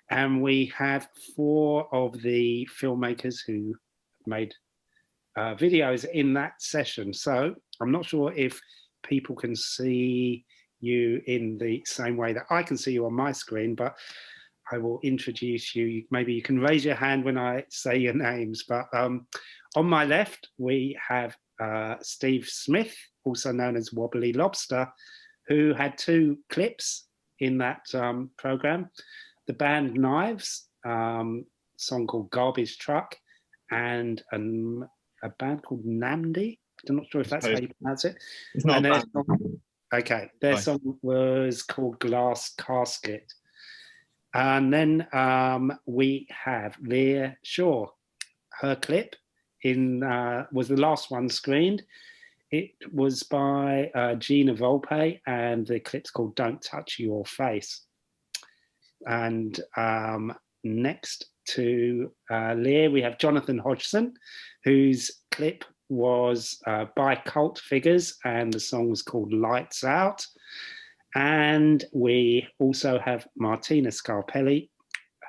and we have 4 of the filmmakers who made videos in that session. So I'm not sure if people can see you in the same way that I can see you on my screen, but I will introduce you. Maybe you can raise your hand when I say your names. But on my left, we have Steve Smith, also known as Wobbly Lobster, who had 2 clips in that program. The band Knives, song called Garbage Truck, and a band called Namdi. I'm not sure if that's how you pronounce it. It's not a band. Okay, their song was called Glass Casket. And then we have Leah Shore. Her clip was the last one screened. It was by Gina Volpe, and the clip's called Don't Touch Your Face. And next to Leah, we have Jonathan Hodgson, whose clip was by Cult Figures, and the song was called Lights Out. And we also have Martina Scarpelli.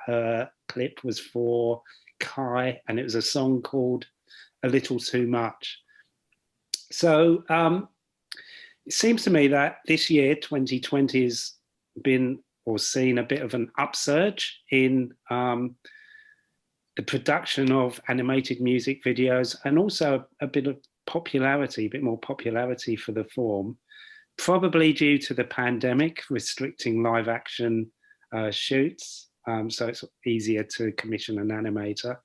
Her clip was for Kai, and it was a song called A Little Too Much. So it seems to me that this year, 2020, has been or seen a bit of an upsurge in the production of animated music videos, and also a bit of popularity, a bit more popularity for the form, probably due to the pandemic restricting live action shoots. So it's easier to commission an animator.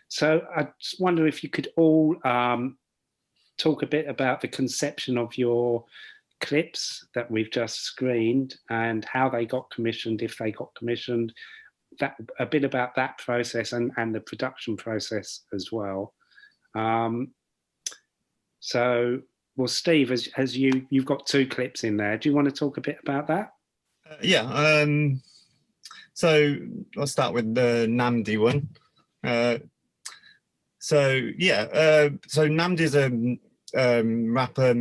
So I just wonder if you could all talk a bit about the conception of your clips that we've just screened and how they got commissioned, if they got commissioned, that a bit about that process and the production process as well. So, well, Steve, as you've got 2 clips in there, do you want to talk a bit about that? Yeah. So I'll start with the Namdi one. So Namdi's a rapper,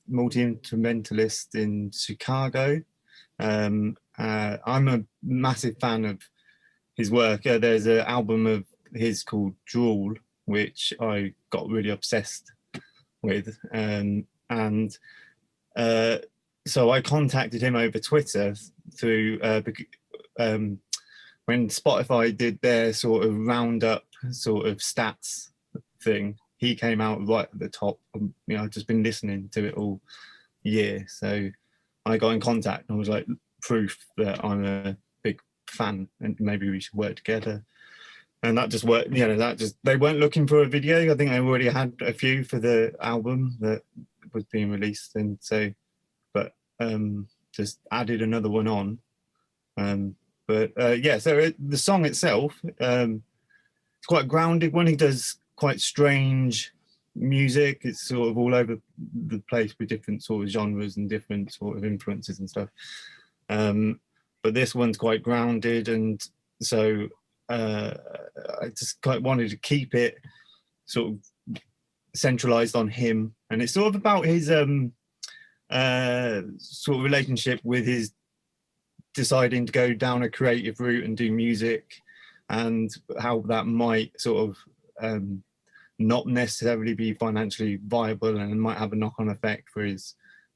multi-instrumentalist in Chicago. I'm a massive fan of his work. There's an album of his called Drool, which I got really obsessed with. So I contacted him over Twitter through when Spotify did their sort of roundup sort of stats thing. He came out right at the top. I've just been listening to it all year. So I got in contact and was like, proof that I'm a big fan and maybe we should work together. And that just worked, they weren't looking for a video. I think they already had a few for the album that was being released. And so, but just added another one on. So the song itself, it's quite a grounded one. He does quite strange music. It's sort of all over the place with different sort of genres and different sort of influences and stuff. But this one's quite grounded, and so I just quite wanted to keep it sort of centralized on him, and it's sort of about his sort of relationship with his deciding to go down a creative route and do music, and how that might sort of not necessarily be financially viable and might have a knock-on effect for his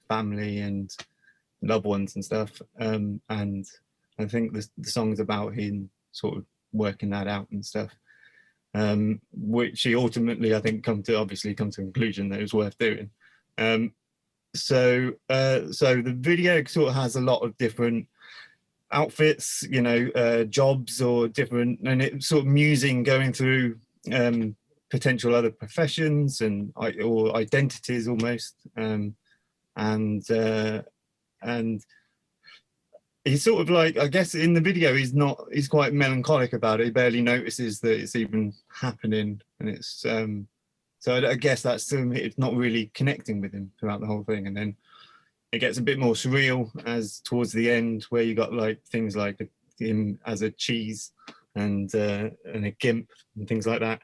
family and loved ones and stuff. And I think the song's about him sort of working that out and stuff, which he ultimately, I think, come to a conclusion that it was worth doing. So the video sort of has a lot of different outfits, jobs or different, and it's sort of musing going through potential other professions or identities almost, and he's sort of like, I guess in the video he's quite melancholic about it. He barely notices that it's even happening, and it's so I guess that's it's not really connecting with him throughout the whole thing. And then it gets a bit more surreal as towards the end, where you got like things like him as a cheese and a gimp and things like that,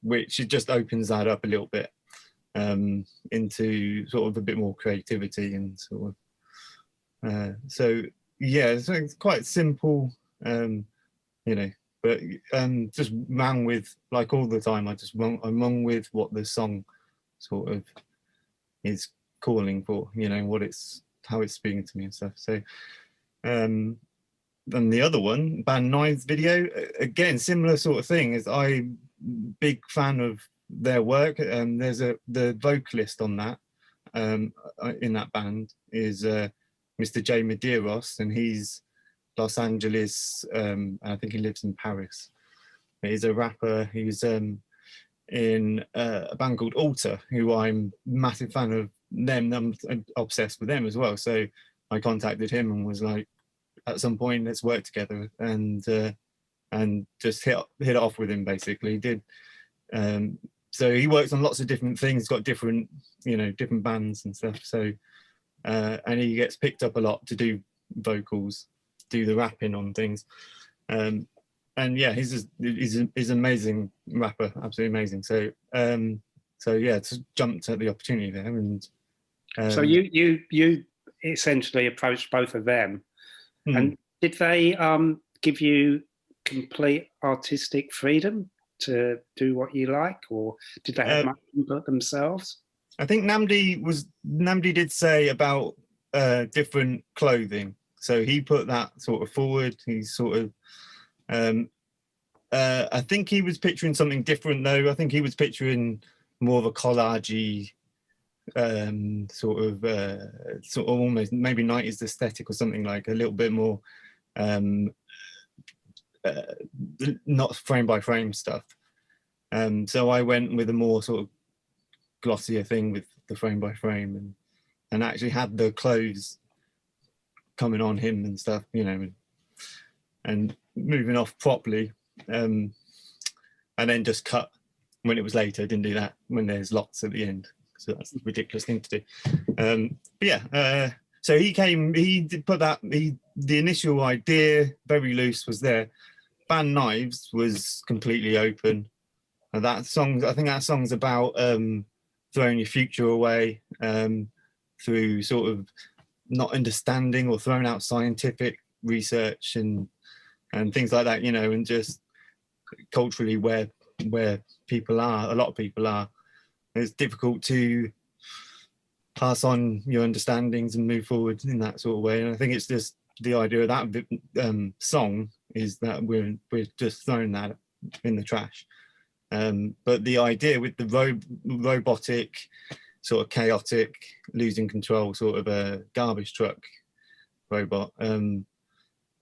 which it just opens that up a little bit into sort of a bit more creativity and sort of so yeah, so it's quite simple, you know, but just ran with, like, all the time. I run with what the song sort of is calling for, you know, how it's speaking to me and stuff. So and the other one, Band 9's video, again, similar sort of thing. Is I'm big fan of their work, and there's the vocalist on that in that band is Mr. J Medeiros, and he's Los Angeles, I think he lives in Paris. He's a rapper. He's in a band called Alter, who I'm a massive fan of them. I'm obsessed with them as well. So I contacted him and was like, at some point, let's work together, and just hit it off with him. Basically, did so he works on lots of different things. He's got different, you know, different bands and stuff. So and he gets picked up a lot to do vocals, do the rapping on things. And yeah, he's an amazing rapper, absolutely amazing. So so yeah, just jumped at the opportunity there. And so you essentially approached both of them. And did they give you complete artistic freedom to do what you like, or did they have much input themselves? I think Namdi did say about different clothing, so he put that sort of forward. He sort of, I think he was picturing something different though. I think he was picturing more of a collage-y sort of almost maybe 90s aesthetic or something, like a little bit more not frame by frame stuff. So I went with a more sort of glossier thing with the frame by frame, and actually had the clothes coming on him and stuff, you know, and moving off properly, and then just cut when it was later. Didn't do that when there's lots at the end. So that's a ridiculous thing to do. But yeah, so he did put that, the initial idea, very loose, was there. Band Knives was completely open. And that song, I think that song's about throwing your future away through sort of not understanding or throwing out scientific research and things like that, you know, and just culturally where people are, a lot of people are. It's difficult to pass on your understandings and move forward in that sort of way. And I think it's just the idea of that song is that we're just throwing that in the trash. But the idea with the robotic, sort of chaotic, losing control, sort of a garbage truck robot, and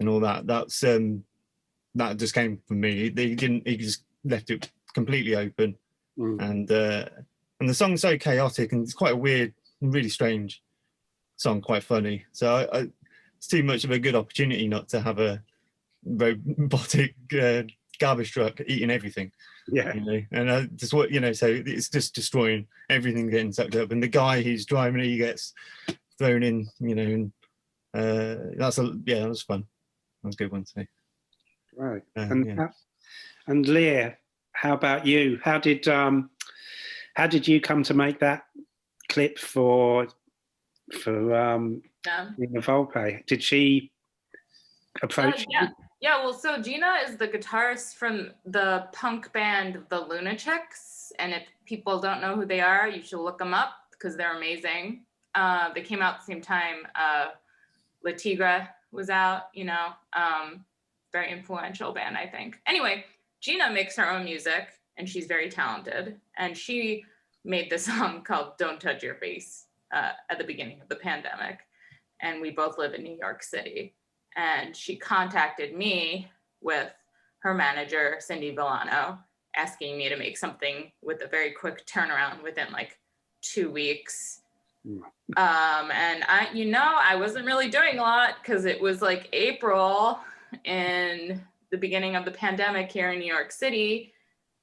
all that, that just came from me. He just left it completely open. And the song's so chaotic, and it's quite a weird, really strange song, quite funny. So it's too much of a good opportunity not to have a robotic garbage truck eating everything. Yeah. You know? And just what, you know, so it's just destroying everything, getting sucked up. And the guy who's driving it, he gets thrown in, you know, and that was fun. That was a good one to see. Right. And Leah, how about you? How did you come to make that clip for Gina Volpe? Did she approach you? Yeah, well, so Gina is the guitarist from the punk band The Lunachicks, and if people don't know who they are, you should look them up because they're amazing. They came out at the same time La Tigra was out, you know, very influential band, I think. Anyway, Gina makes her own music, and she's very talented, and she made this song called Don't Touch Your Face at the beginning of the pandemic, and we both live in New York City. And she contacted me with her manager, Cindy Villano, asking me to make something with a very quick turnaround within like 2 weeks. And I wasn't really doing a lot because it was like April in the beginning of the pandemic here in New York City.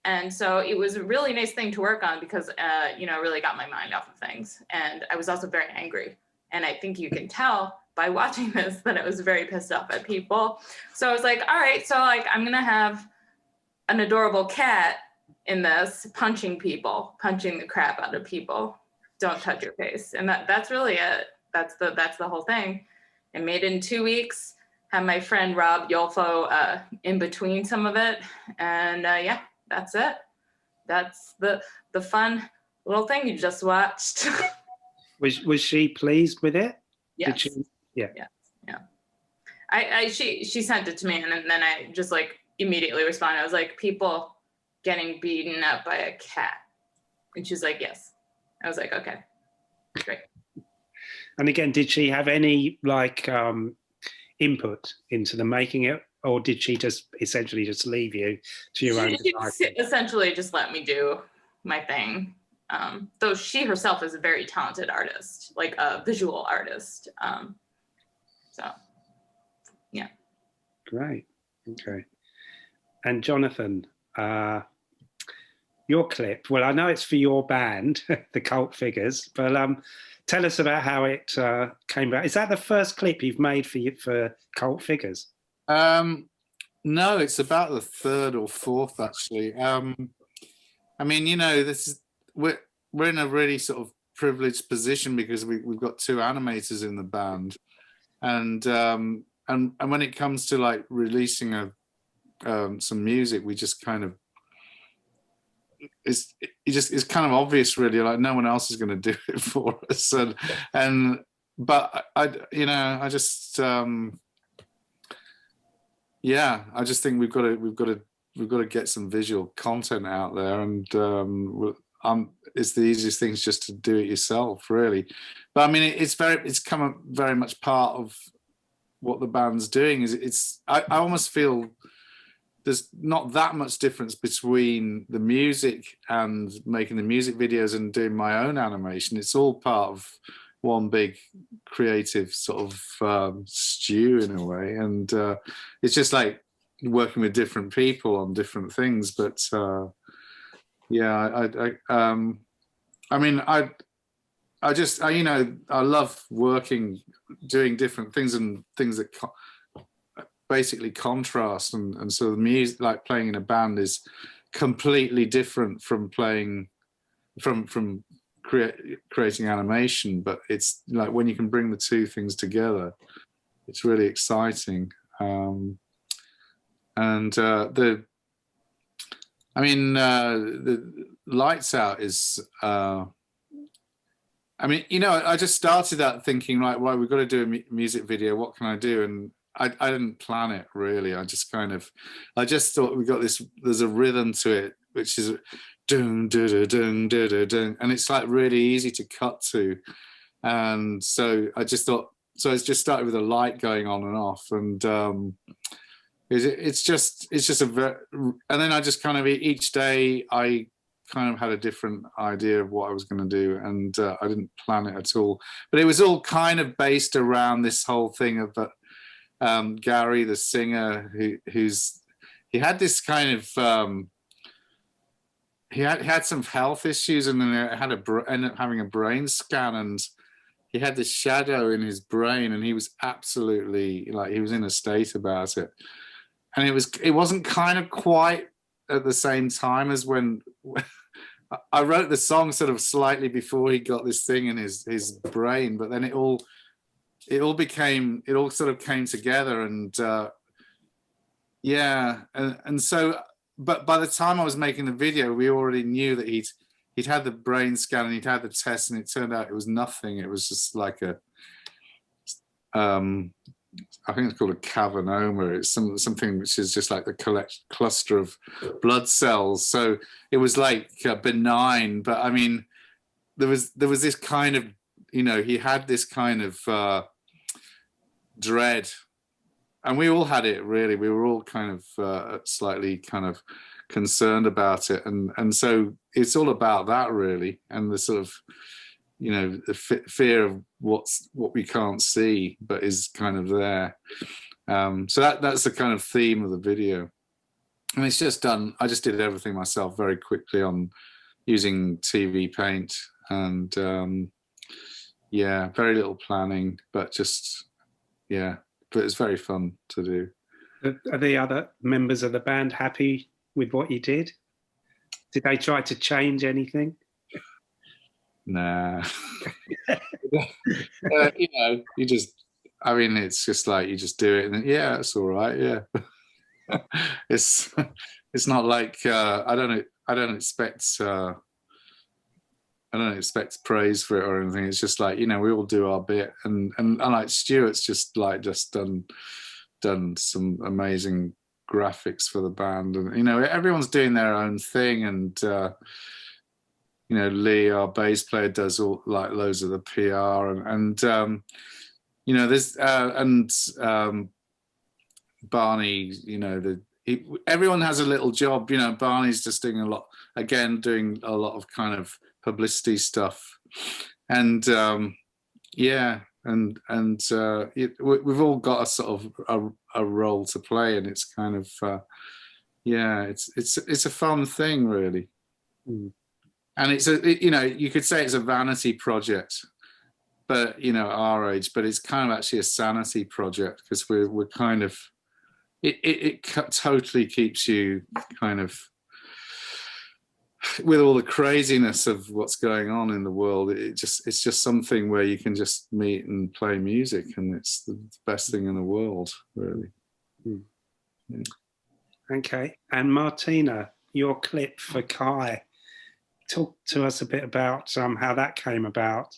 And so it was a really nice thing to work on because, really got my mind off of things. And I was also very angry. And I think you can tell by watching this that I was very pissed off at people. So I was like, all right, so like I'm gonna have an adorable cat in this punching the crap out of people. Don't touch your face. And that's really it. That's the whole thing. I made it in 2 weeks. Had my friend Rob Yolfo in between some of it, and yeah, that's it. That's the fun little thing you just watched. Was she pleased with it? Yes. Did she? Yeah. Yeah. She sent it to me, and then I just like immediately responded. I was like, people getting beaten up by a cat, and she's like, yes. I was like, okay, great. And again, did she have any like input into the making it, or did she just essentially just leave you to your own devices? She essentially just let me do my thing. Though she herself is a very talented artist, like a visual artist. So, yeah. Great. Okay. And Jonathan, your clip, well, I know it's for your band, the Cult Figures, but tell us about how it came about. Is that the first clip you've made for Cult Figures? No, it's about the third or fourth, actually. I mean, you know, we're in a really sort of privileged position because we've got 2 animators in the band, and when it comes to like releasing some music, we just kind of it's kind of obvious, really. Like no one else is going to do it for us, but I just yeah, I just think we've got to get some visual content out there, and it's the easiest thing is just to do it yourself, really. But I mean, it's come up very much part of what the band's doing. I almost feel there's not that much difference between the music and making the music videos and doing my own animation. It's all part of one big creative sort of stew in a way, and it's just like working with different people on different things. But yeah, I mean, I you know, I love working, doing different things and things that basically contrast, and so the music, like playing in a band, is completely different from playing from creating animation. But it's like when you can bring the 2 things together, it's really exciting. The Lights Out is I mean, you know, I just started that thinking, like, well, we've got to do a music video, what can I do? And I didn't plan it, really. I just thought we got this, there's a rhythm to it, which is dun, dun, dun, dun, dun, dun, and it's like really easy to cut to. And so I just thought, so it's just started with a light going on and off, and it's just a very, and then I just kind of, each day I kind of had a different idea of what I was going to do, and I didn't plan it at all. But it was all kind of based around this whole thing of Gary, the singer, he had this kind of he had some health issues, and then ended up having a brain scan, and he had this shadow in his brain, and he was absolutely, like, he was in a state about it. And it wasn't kind of quite at the same time as when I wrote the song sort of slightly before he got this thing in his brain, but then it all sort of came together, and yeah, and so, but by the time I was making the video, we already knew that he'd had the brain scan and he'd had the test, and it turned out it was nothing. It was just like a I think it's called a cavernoma. It's something which is just like the cluster of blood cells. So it was like benign, but I mean, there was this kind of, you know, he had this kind of dread, and we all had it, really. We were all kind of slightly kind of concerned about it, and so it's all about that, really, and the sort of, you know, the fear of what we can't see but is kind of there. So that's the kind of theme of the video, and it's just done. I just did everything myself very quickly on using TV Paint, and yeah, very little planning, but just, yeah, but it's very fun to do. Are the other members of the band happy with what you did? Did they try to change anything? Nah. You know, you just I mean, it's just like you just do it, and then, yeah, it's all right. Yeah, it's not like I don't expect praise for it or anything. It's just like, you know, we all do our bit, and like Stuart's just done some amazing graphics for the band, and you know, everyone's doing their own thing, and you know, Lee, our bass player, does all like loads of the PR, and you know, there's Barney, you know, everyone has a little job. You know, Barney's just doing a lot of kind of publicity stuff, and yeah, and we've all got a sort of a role to play, and it's kind of yeah, it's a fun thing, really. And it's you know, you could say it's a vanity project, but you know, our age, but it's kind of actually a sanity project, because we're kind of it totally keeps you kind of, with all the craziness of what's going on in the world, it's just something where you can just meet and play music, and it's the best thing in the world, really. Yeah. Okay, and Martina, your clip for Kai, talk to us a bit about how that came about.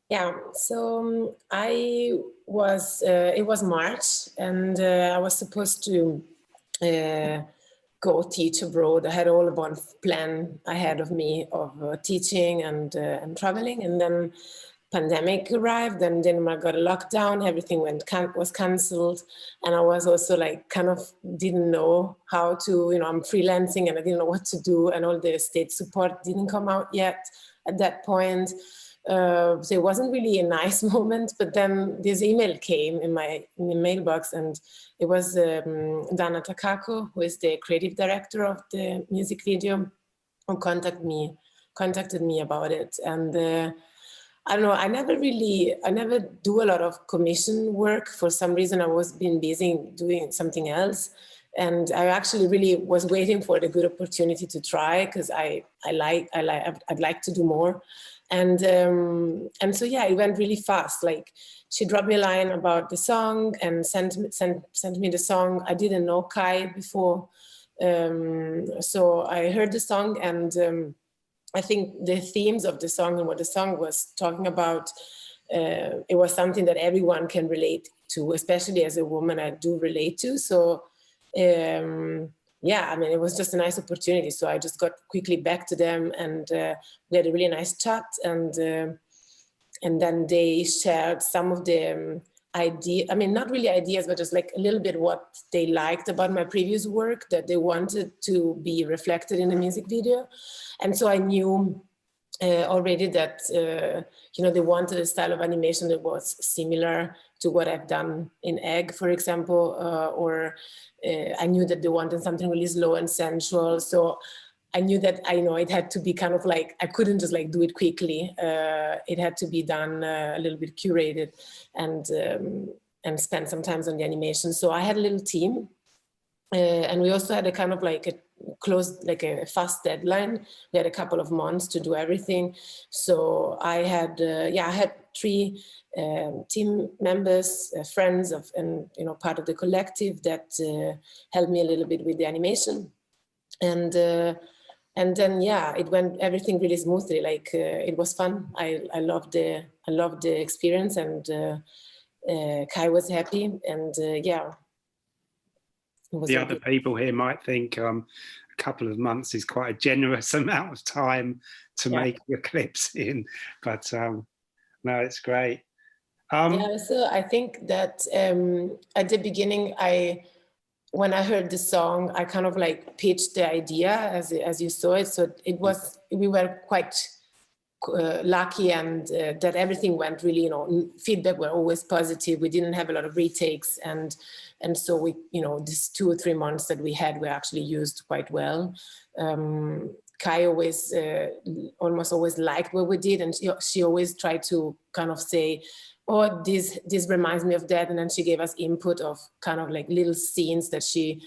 Yeah, so it was March, and I was supposed to go teach abroad. I had all a bunch of plan ahead of me of teaching and traveling, and then pandemic arrived, and Denmark got a lockdown. Everything was cancelled, and I was also like kind of didn't know how to, you know, I'm freelancing and I didn't know what to do, and all the state support didn't come out yet at that point. So it wasn't really a nice moment, but then this email came in my mailbox, and it was Dana Takako, who is the creative director of the music video, who contacted me about it. And I don't know, I never do a lot of commission work. For some reason, I was been busy doing something else. And I actually really was waiting for the good opportunity to try, because I'd like to do more. And so, yeah, it went really fast. Like, she dropped me a line about the song and sent me the song. I didn't know Kai before. So I heard the song, and I think the themes of the song and what the song was talking about, it was something that everyone can relate to, especially as a woman, I do relate to. So, yeah, I mean, it was just a nice opportunity. So I just got quickly back to them, and we had a really nice chat. And then they shared some of the ideas, I mean, not really ideas, but just like a little bit what they liked about my previous work that they wanted to be reflected in the music video. And so I knew already that, you know, they wanted a style of animation that was similar to what I've done in Egg, for example, or I knew that they wanted something really slow and sensual. So I knew that, it had to be kind of like, I couldn't just like do it quickly. It had to be done a little bit curated and spend some time on the animation. So I had a little team, and we also had a kind of like a closed, like a fast deadline. We had a couple of months to do everything. So I had, I had 3 team members, friends of, and part of the collective that helped me a little bit with the animation. And then, it went everything really smoothly. Like it was fun. I loved the experience, and Kai was happy, and the other people here might think a couple of months is quite a generous amount of time to make your clips in, but no, it's great. So I think that at the beginning, when I heard the song, I kind of like pitched the idea as you saw it. So it was, we were quite lucky, and that everything went really, feedback were always positive. We didn't have a lot of retakes, and so we, these 2 or 3 months that we had were actually used quite well. Kai always, almost always liked what we did, and she always tried to kind of say, oh, this reminds me of that, and then she gave us input of kind of like little scenes that she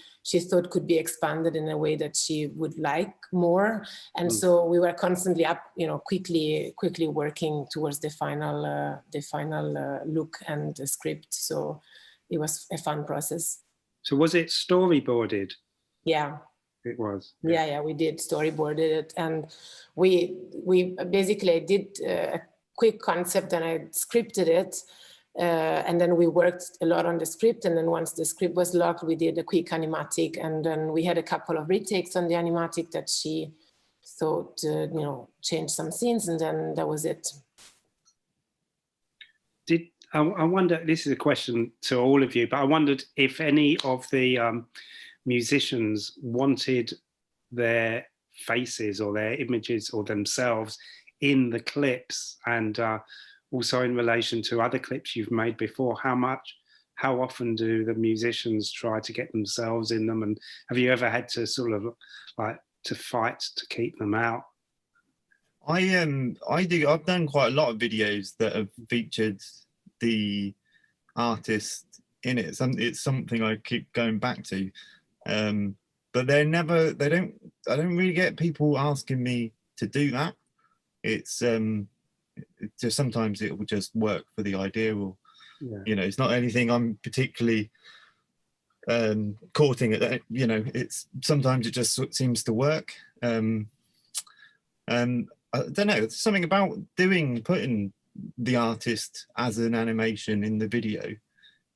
thought could be expanded in a way that she would like more. And so we were constantly up, quickly working towards the final look and the script. So it was a fun process. So was it storyboarded? Yeah. It was. Yeah, we did storyboarded it, and we basically did a quick concept, and I scripted it, and then we worked a lot on the script, and then once the script was locked, we did a quick animatic, and then we had a couple of retakes on the animatic that she thought changed some scenes, and then that was it. I wonder, this is a question to all of you, but I wondered if any of the musicians wanted their faces or their images or themselves in the clips, and also in relation to other clips you've made before, how often do the musicians try to get themselves in them, and have you ever had to sort of like to fight to keep them out? I've done quite a lot of videos that have featured the artist in it. It's something I keep going back to, but I don't really get people asking me to do that. It's just sometimes it will just work for the idea, or it's not anything I'm particularly courting at. It's sometimes it just seems to work, and I don't know, it's something about putting the artist as an animation in the video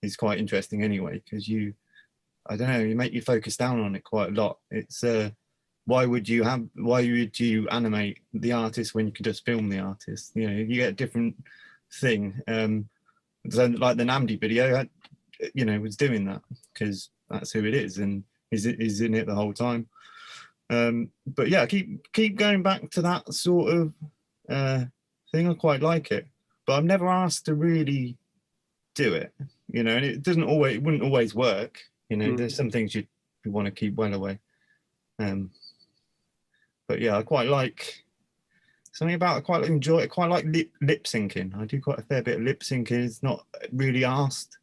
is quite interesting anyway, because you make you focus down on it quite a lot. It's why would you animate the artist when you could just film the artist? You get a different thing. So like the Namdi video, was doing that because that's who it is, and is in it the whole time. But yeah, keep going back to that sort of thing. I quite like it, but I'm never asked to really do it. And it wouldn't always work. There's some things you want to keep well away. But yeah, I quite like something about. I quite enjoy it. Quite like lip syncing. I do quite a fair bit of lip syncing. It's not really asked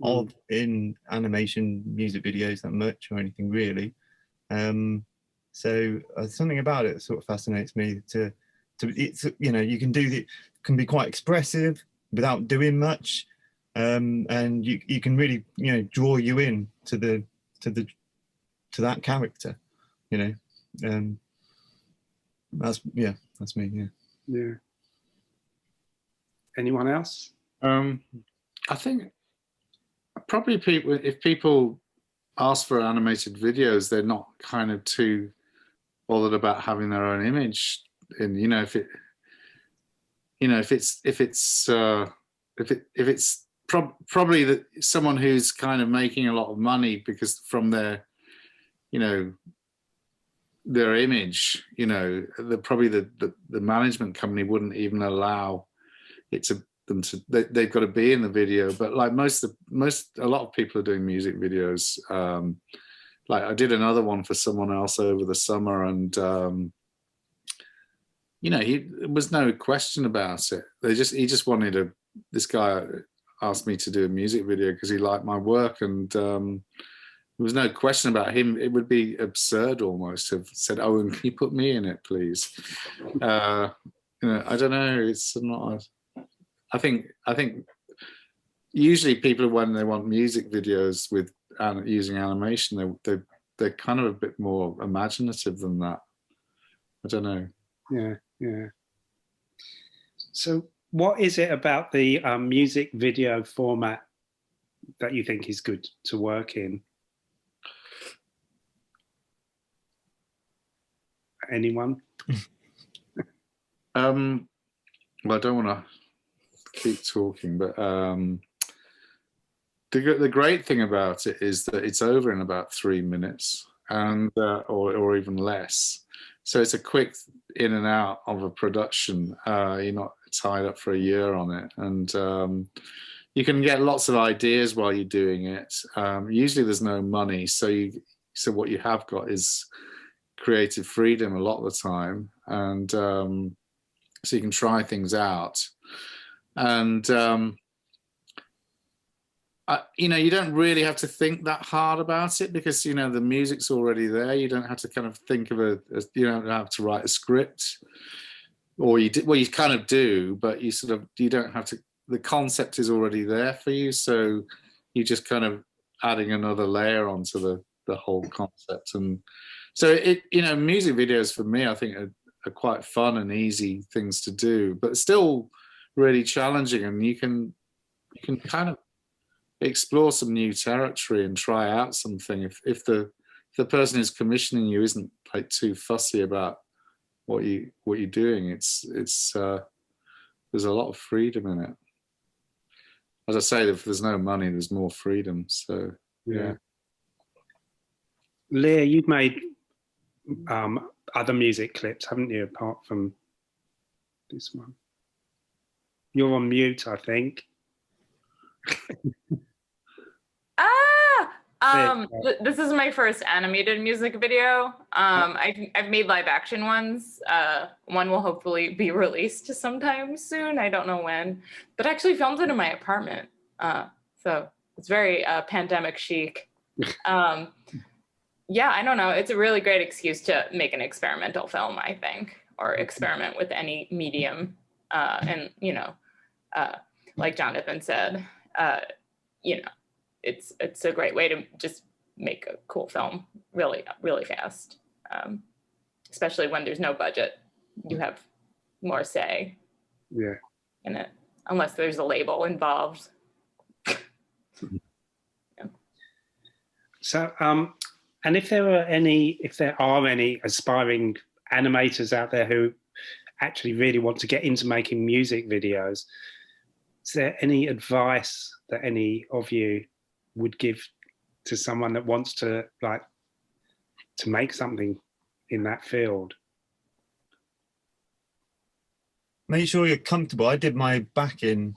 of in animation music videos that much or anything really. So something about it sort of fascinates me. It's you can be quite expressive without doing much, and you can really draw you in to that character. That's me. Yeah. Anyone else? I think probably if people ask for animated videos, they're not kind of too bothered about having their own image. And if it's probably someone who's kind of making a lot of money because from their their image, probably the management company wouldn't even allow it to them to. They've got to be in the video. But like a lot of people are doing music videos. Like I did another one for someone else over the summer, and there was no question about it. He just wanted this guy asked me to do a music video because he liked my work, and there was no question about him. It would be absurd almost to have said, "Oh, and can you put me in it, please?" I don't know. It's not. I think usually people, when they want music videos with using animation, they're kind of a bit more imaginative than that. I don't know. Yeah. So what is it about the music video format that you think is good to work in? Anyone? Well, I don't want to keep talking, but the great thing about it is that it's over in about 3 minutes, and or even less. So it's a quick in and out of a production. You're not tied up for a year on it, and you can get lots of ideas while you're doing it. Usually, there's no money, so what you have got is creative freedom a lot of the time, and so you can try things out, and you know, you don't really have to think that hard about it, because you know the music's already there. You don't have to kind of think of you don't have to write a script, or you kind of do, but you don't have to. The concept is already there for you, so you just kind of adding another layer onto the whole concept. And so you know, music videos for me, I think are quite fun and easy things to do, but still really challenging, and you can kind of explore some new territory and try out something if the person who's commissioning you isn't like too fussy about what you're doing. It's there's a lot of freedom in it. As I say, if there's no money, there's more freedom. So yeah. Leah, you've made other music clips, haven't you, apart from this one? You're on mute, I think. This is my first animated music video. I've made live action ones. One will hopefully be released sometime soon. I don't know when, but I actually filmed it in my apartment. So it's very pandemic chic. Yeah, I don't know. It's a really great excuse to make an experimental film, I think, or experiment with any medium. And, you know, like Jonathan said, you know, it's a great way to just make a cool film really, really fast, especially when there's no budget. You have more say in it, unless there's a label involved. Yeah. So, and if there are any aspiring animators out there who actually really want to get into making music videos, is there any advice that any of you would give to someone that wants to make something in that field? Make sure you're comfortable. I did my back in,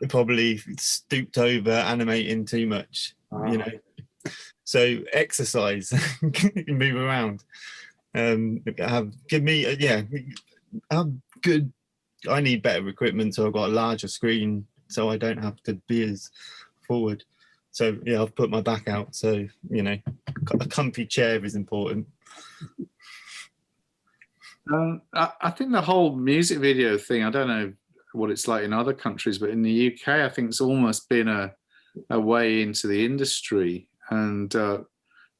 probably stooped over, animating too much, you know. So exercise, move around. I need better equipment, so I've got a larger screen, so I don't have to be as forward. So yeah, I've put my back out. So you know, a comfy chair is important. I think the whole music video thing, I don't know what it's like in other countries, but in the UK, I think it's almost been a way into the industry. And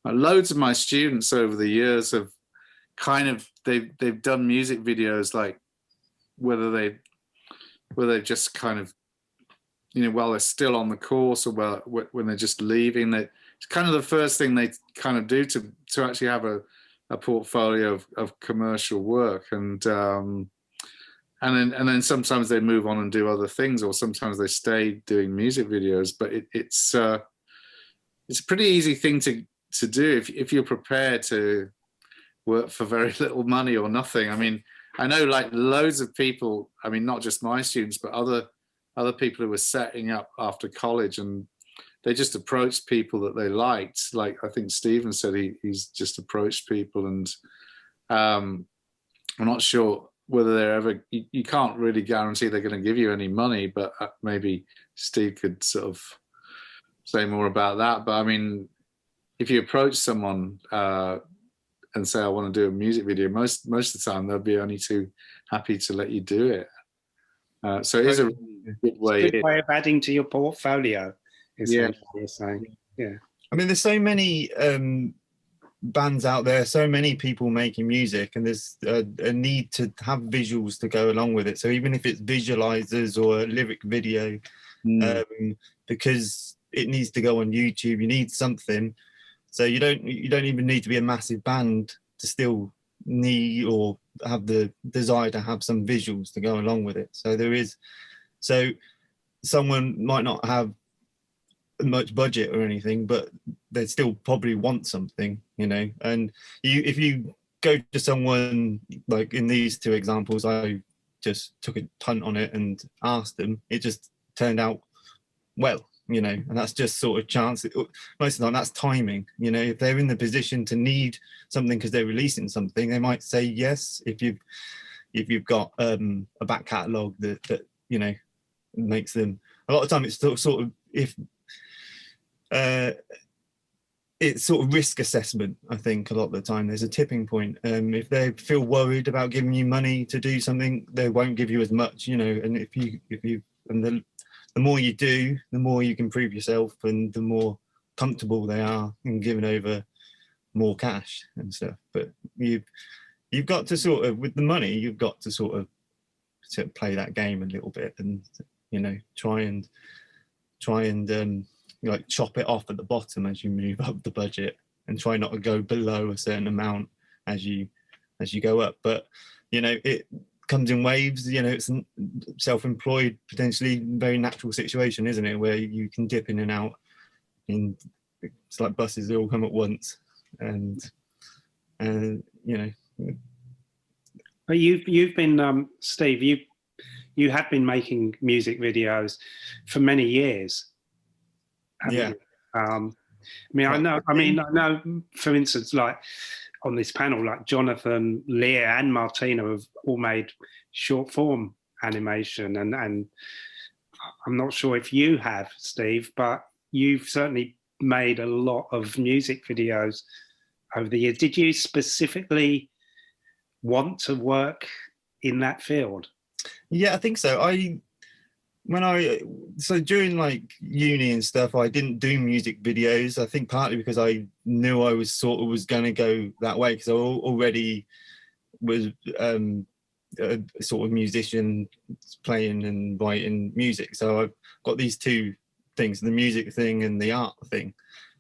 loads of my students over the years have they've done music videos, like whether they've just kind of, you know, while they're still on the course, or when they're just leaving, it's kind of the first thing they kind of do to actually have a portfolio of commercial work. And then sometimes they move on and do other things, or sometimes they stay doing music videos. But it's a pretty easy thing to do if you're prepared to work for very little money or nothing. I mean, I know like loads of people, I mean, not just my students, but other people who were setting up after college, and they just approached people that they liked. Like I think Stephen said he's just approached people, and I'm not sure whether they're ever, you can't really guarantee they're going to give you any money, but maybe Steve could sort of say more about that. But I mean, if you approach someone and say, I want to do a music video, most of the time they'll be only too happy to let you do it. So it is a good way of adding to your portfolio, essentially, you're saying. Yeah. I mean, there's so many bands out there, so many people making music, and there's a need to have visuals to go along with it. So even if it's visualizers or a lyric video, because it needs to go on YouTube, you need something. So you don't even need to be a massive band to still need or have the desire to have some visuals to go along with it. So someone might not have much budget or anything, but they still probably want something, you know. And if you go to someone, like in these two examples, I just took a punt on it and asked them, it just turned out well, you know, and that's just sort of chance. Most of the time that's timing, you know. If they're in the position to need something because they're releasing something, they might say yes. If you've got a back catalogue that you know makes them, a lot of time it's sort of if it's sort of risk assessment. I think a lot of the time there's a tipping point. If they feel worried about giving you money to do something, they won't give you as much, you know. And if you and the more you do, the more you can prove yourself, and the more comfortable they are in giving over more cash and stuff. But you've got to sort of, with the money, you've got to sort of play that game a little bit, and you know, try and like chop it off at the bottom as you move up the budget, and try not to go below a certain amount as you go up. But you know, it comes in waves. You know, it's a self-employed, potentially very natural situation, isn't it, where you can dip in and out. In it's like buses, they all come at once, and you know. But you've been Steve, you have been making music videos for many years. Yeah. I mean, I know, for instance, like on this panel, like Jonathan, Leah, and Martina have all made short form animation, and I'm not sure if you have, Steve, but you've certainly made a lot of music videos over the years. Did you specifically want to work in that field? Yeah, I think so. So during like uni and stuff, I didn't do music videos. I think partly because I knew I was going to go that way, because I already was a sort of musician, playing and writing music. So I've got these two things, the music thing and the art thing.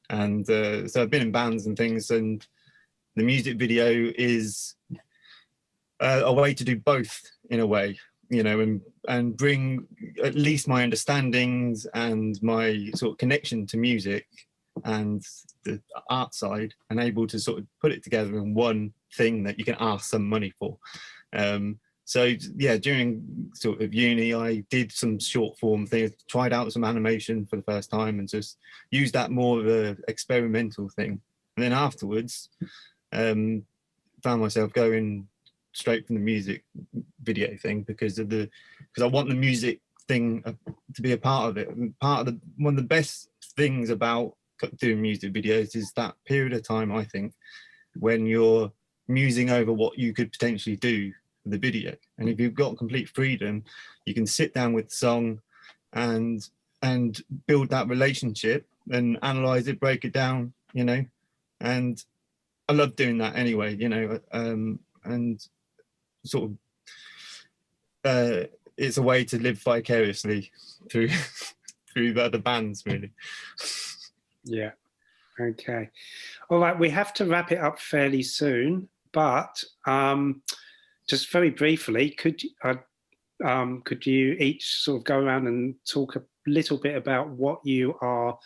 And so I've been in bands and things, and the music video is a way to do both in a way, you know, and bring at least my understandings and my sort of connection to music and the art side, and able to sort of put it together in one thing that you can ask some money for. So yeah, during sort of uni, I did some short form things, tried out some animation for the first time, and just used that more of a experimental thing. And then afterwards, found myself going straight from the music video thing, because I want the music thing to be a part of it. One of the best things about doing music videos is that period of time, I think, when you're musing over what you could potentially do for the video. And if you've got complete freedom, you can sit down with the song and build that relationship and analyze it, break it down, you know. And I love doing that anyway, you know. And sort of it's a way to live vicariously through the other bands, really. Yeah. Okay. All right, we have to wrap it up fairly soon, but just very briefly, could you each sort of go around and talk a little bit about what you are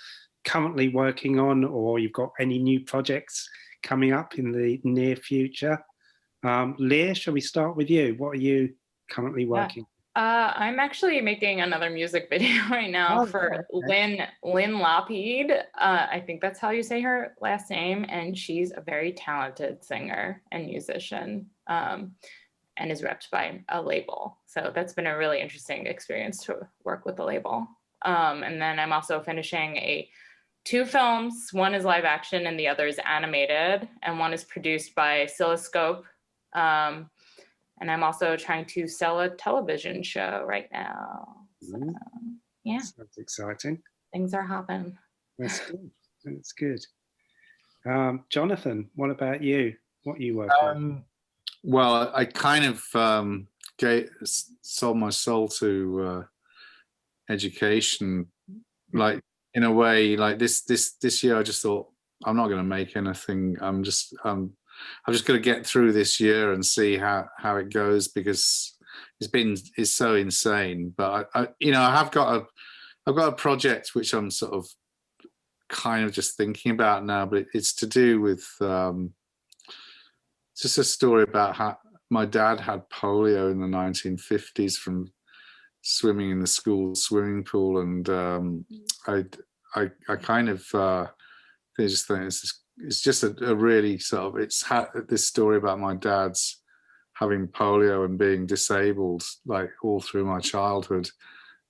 currently working on, or you've got any new projects coming up in the near future? Leah, shall we start with you? What are you currently working? I'm actually making another music video right now for Lynn Lougheed. I think that's how you say her last name, and she's a very talented singer and musician, and is repped by a label. So that's been a really interesting experience to work with the label. And then I'm also finishing two films. One is live action and the other is animated, and one is produced by Oscilloscope. And I'm also trying to sell a television show right now. So, yeah. That's exciting. Things are hopping. That's good. That's good. Jonathan, what about you? What are you working on? Well, I kind of sold my soul to education, like in a way. Like this year, I just thought, I'm not going to make anything. I'm just going to get through this year and see how it goes, because it's so insane. But I've got a project which I'm sort of kind of just thinking about now, but it's to do with just a story about how my dad had polio in the 1950s from swimming in the school swimming pool, and I kind of I just think it's just a really sort of, it's this story about my dad's having polio and being disabled like all through my childhood,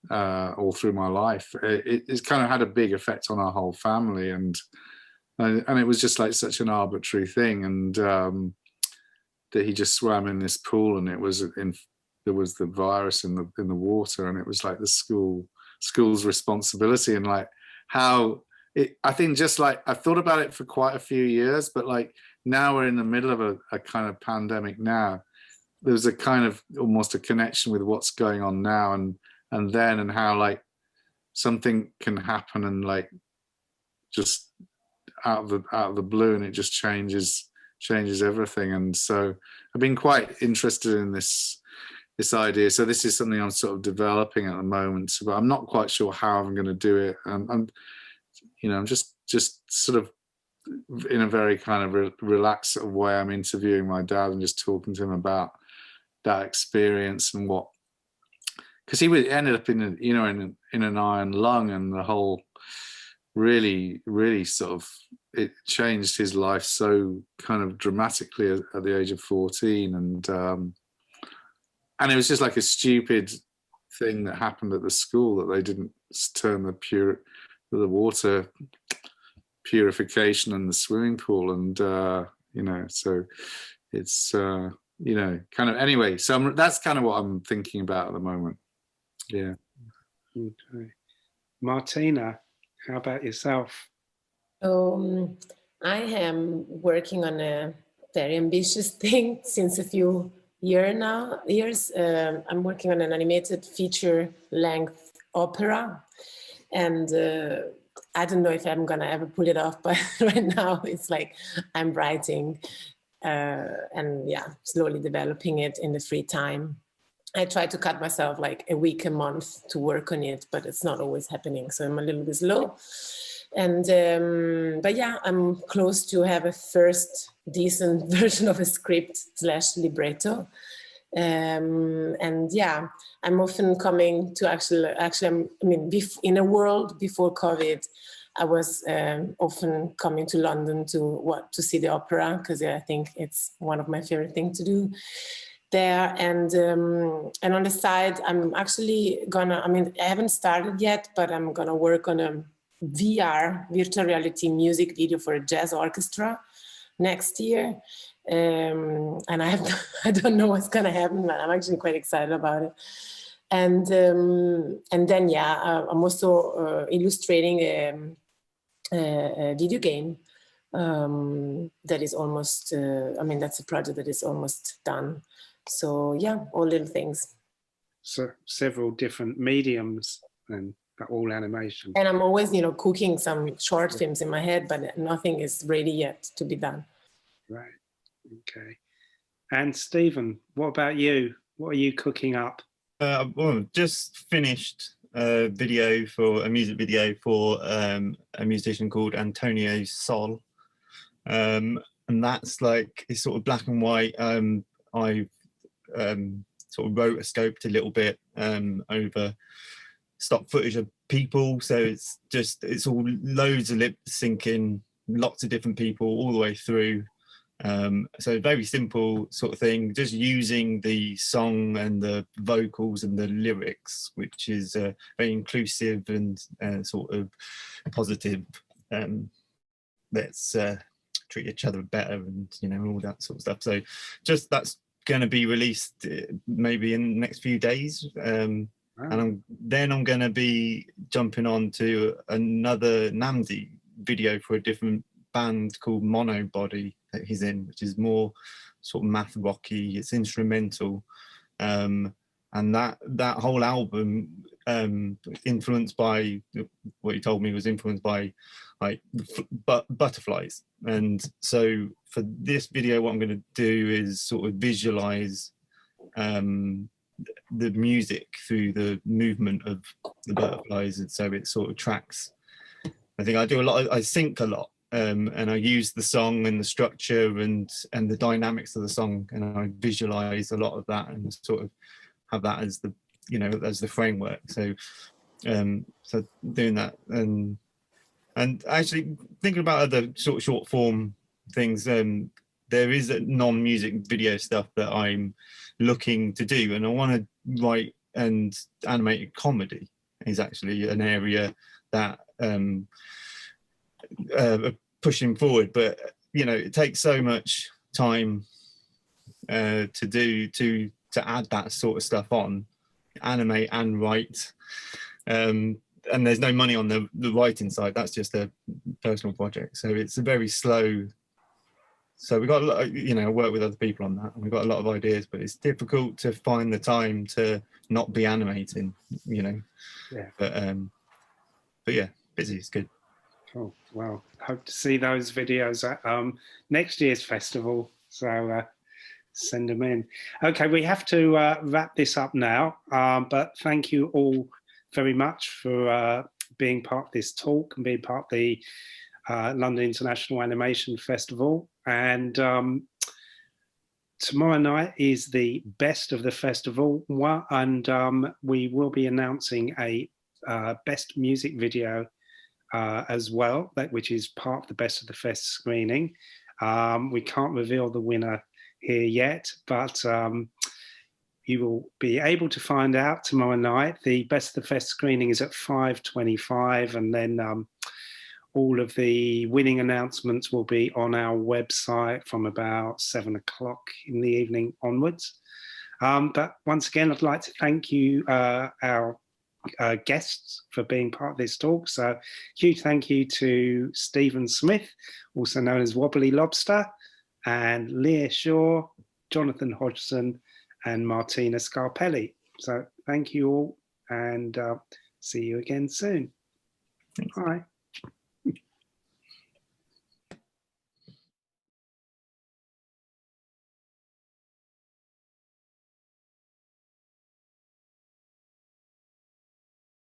all through my life. It's kind of had a big effect on our whole family, and it was just like such an arbitrary thing, and that he just swam in this pool, and there was the virus in the water, and it was like the school's responsibility, and like how I think just like I've thought about it for quite a few years, but like now we're in the middle of a kind of pandemic now. There's a kind of almost a connection with what's going on now and then, and how like something can happen and like just out of the blue, and it just changes everything. And so I've been quite interested in this idea. So this is something I'm sort of developing at the moment, but I'm not quite sure how I'm going to do it. I'm just sort of in a very kind of relaxed sort of way. I'm interviewing my dad and just talking to him about that experience and what, because he ended up in an iron lung, and the whole really sort of, it changed his life so kind of dramatically at the age of 14, and it was just like a stupid thing that happened at the school, that they didn't turn the water purification in the swimming pool, and so it's kind of, anyway, so that's kind of what I'm thinking about at the moment. Yeah. Okay. Martina, how about yourself? I am working on a very ambitious thing since a few years now. I'm working on an animated feature-length opera, and I don't know if I'm gonna ever pull it off, but right now it's like I'm writing and slowly developing it in the free time. I try to cut myself like a week, a month to work on it, but it's not always happening, so I'm a little bit slow. And but yeah, I'm close to have a first decent version of a script / libretto. And yeah, I'm often coming to in a world before COVID, I was often coming to London to see the opera, because I think it's one of my favorite things to do there. And on the side, I'm actually gonna, I haven't started yet, but I'm gonna work on a VR, virtual reality music video for a jazz orchestra next year. And I don't know what's gonna happen, but I'm actually quite excited about it. And then I'm also illustrating a video game that is almost, that's a project that is almost done. So yeah, all little things. So several different mediums and all animation. And I'm always, cooking some short films in my head, but nothing is ready yet to be done. Right. Okay. And Stephen, what about you? What are you cooking up? Well, just finished a music video for a musician called Antonio Sol. And that's like, it's sort of black and white. I sort of rotoscoped a little bit over stock footage of people. So it's all loads of lip syncing, lots of different people all the way through. So very simple sort of thing, just using the song and the vocals and the lyrics, which is very inclusive and sort of positive. Let's treat each other better, and all that sort of stuff. So just that's going to be released maybe in the next few days. And I'm going to be jumping on to another Namdi video for a different band called Monobody that he's in, which is more sort of math rocky. It's instrumental, and that whole album influenced by what he told me was influenced by like butterflies. And so for this video, what I'm going to do is sort of visualize the music through the movement of the butterflies, and so it sort of tracks. I think I sync a lot. And I use the song and the structure and the dynamics of the song, and I visualize a lot of that and sort of have that as the you know, as the framework. So so doing that, and actually thinking about other sort of short form things. There is a non-music video stuff that I'm looking to do, and I want to write and animated comedy is actually an area that pushing forward. But you know, it takes so much time to add that sort of stuff on, animate and write. And there's no money on the writing side. That's just a personal project. So it's a very slow. So we got a lot, you know, work with other people on that, and we've got a lot of ideas, but it's difficult to find the time to not be animating, you know. Yeah. But yeah, busy. It's good. Cool. Well, hope to see those videos at next year's festival. So send them in. Okay, we have to wrap this up now. But thank you all very much for being part of this talk and being part of the London International Animation Festival. And tomorrow night is the best of the festival, and we will be announcing a best music video as well, which is part of the best of the fest screening. We can't reveal the winner here yet, but you will be able to find out tomorrow night. The best of the fest screening is at 5:25, and then all of the winning announcements will be on our website from about 7 o'clock in the evening onwards. But once again, I'd like to thank you, our guests, for being part of this talk. So huge thank you to Stephen Smith, also known as Wobbly Lobster, and Leah Shore, Jonathan Hodgson, and Martina Scarpelli. So thank you all, and see you again soon. Thanks. Bye.